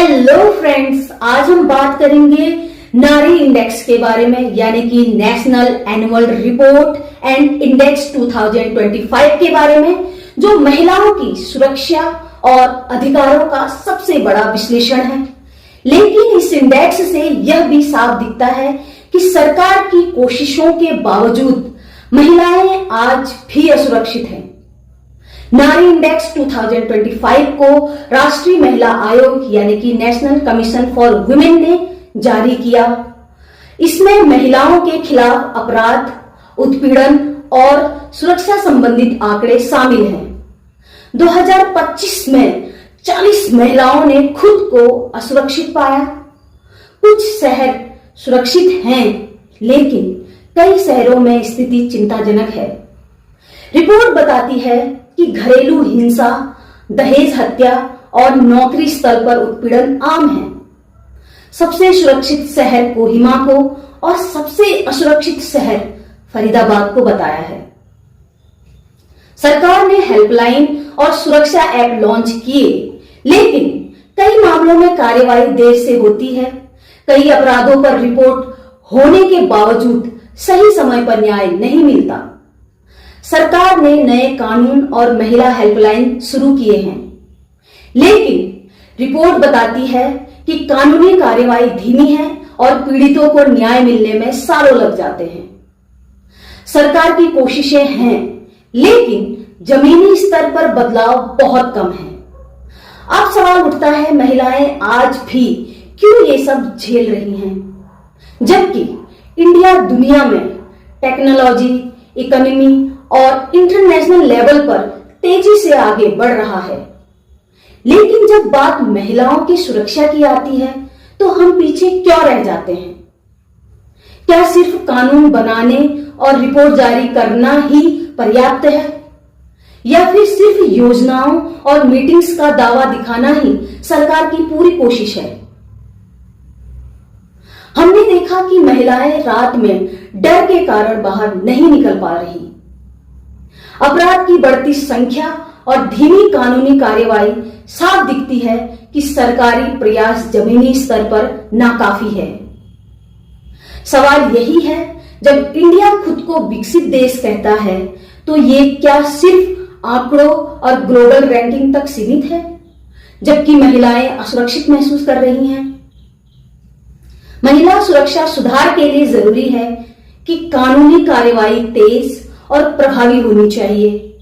Hello friends, आज हम बात करेंगे नारी इंडेक्स के बारे में, यानी कि national annual report and index 2025 के बारे में, जो महिलाओं की सुरक्षा और अधिकारों का सबसे बड़ा विश्लेषण है। लेकिन इस इंडेक्स से यह भी साफ दिखता है कि सरकार की कोशिशों के बावजूद महिलाएं आज भी असुरक्षित हैं। नारी इंडेक्स 2025 को राष्ट्रीय महिला आयोग यानी कि नेशनल कमीशन फॉर वुमेन ने जारी किया। इसमें महिलाओं के खिलाफ अपराध, उत्पीड़न और सुरक्षा संबंधित आंकड़े शामिल हैं। 2025 में 40 महिलाओं ने खुद को असुरक्षित पाया। कुछ शहर सुरक्षित हैं, लेकिन कई शहरों में स्थिति चिंताजनक है। रिपोर्ट बताती है कि घरेलू हिंसा, दहेज हत्या और नौकरी स्तर पर उत्पीड़न आम है। सबसे सुरक्षित शहर कोहिमा को और सबसे असुरक्षित शहर फरीदाबाद को बताया है। सरकार ने हेल्पलाइन और सुरक्षा ऐप लॉन्च किए, लेकिन कई मामलों में कार्यवाही देर से होती है। कई अपराधों पर रिपोर्ट होने के बावजूद सही समय पर न्याय नहीं मिलता। सरकार ने नए कानून और महिला हेल्पलाइन शुरू किए हैं, लेकिन रिपोर्ट बताती है कि कानूनी कार्यवाही धीमी है और पीड़ितों को न्याय मिलने में सालों लग जाते हैं। सरकार की कोशिशें हैं, लेकिन जमीनी स्तर पर बदलाव बहुत कम है। अब सवाल उठता है, महिलाएं आज भी क्यों ये सब झेल रही हैं, जबकि इंडिया दुनिया में टेक्नोलॉजी, इकोनॉमी और इंटरनेशनल लेवल पर तेजी से आगे बढ़ रहा है। लेकिन जब बात महिलाओं की सुरक्षा की आती है, तो हम पीछे क्यों रह जाते हैं? क्या सिर्फ कानून बनाने और रिपोर्ट जारी करना ही पर्याप्त है, या फिर सिर्फ योजनाओं और मीटिंग्स का दावा दिखाना ही सरकार की पूरी कोशिश है? हमने देखा कि महिलाएं रात में डर के कारण बाहर नहीं निकल पा रही। अपराध की बढ़ती संख्या और धीमी कानूनी कार्यवाही साफ दिखती है कि सरकारी प्रयास जमीनी स्तर पर नाकाफी है। सवाल यही है, जब इंडिया खुद को विकसित देश कहता है, तो ये क्या सिर्फ आंकड़ों और ग्लोबल रैंकिंग तक सीमित है, जबकि महिलाएं असुरक्षित महसूस कर रही हैं? महिला सुरक्षा सुधार के लिए जरूरी है कि कानूनी कार्यवाही तेज और प्रभावी होनी चाहिए।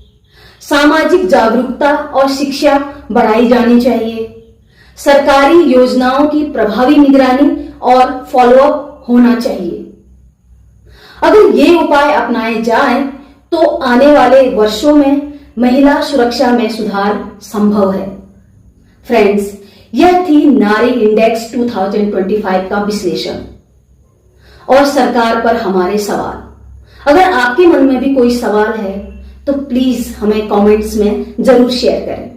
सामाजिक जागरूकता और शिक्षा बढ़ाई जानी चाहिए। सरकारी योजनाओं की प्रभावी निगरानी और फॉलोअप होना चाहिए। अगर ये उपाय अपनाए जाएं, तो आने वाले वर्षों में महिला सुरक्षा में सुधार संभव है। फ्रेंड्स, यह थी नारी इंडेक्स 2025 का विश्लेषण और सरकार पर हमारे सवाल। अगर आपके मन में भी कोई सवाल है, तो प्लीज हमें कमेंट्स में जरूर शेयर करें।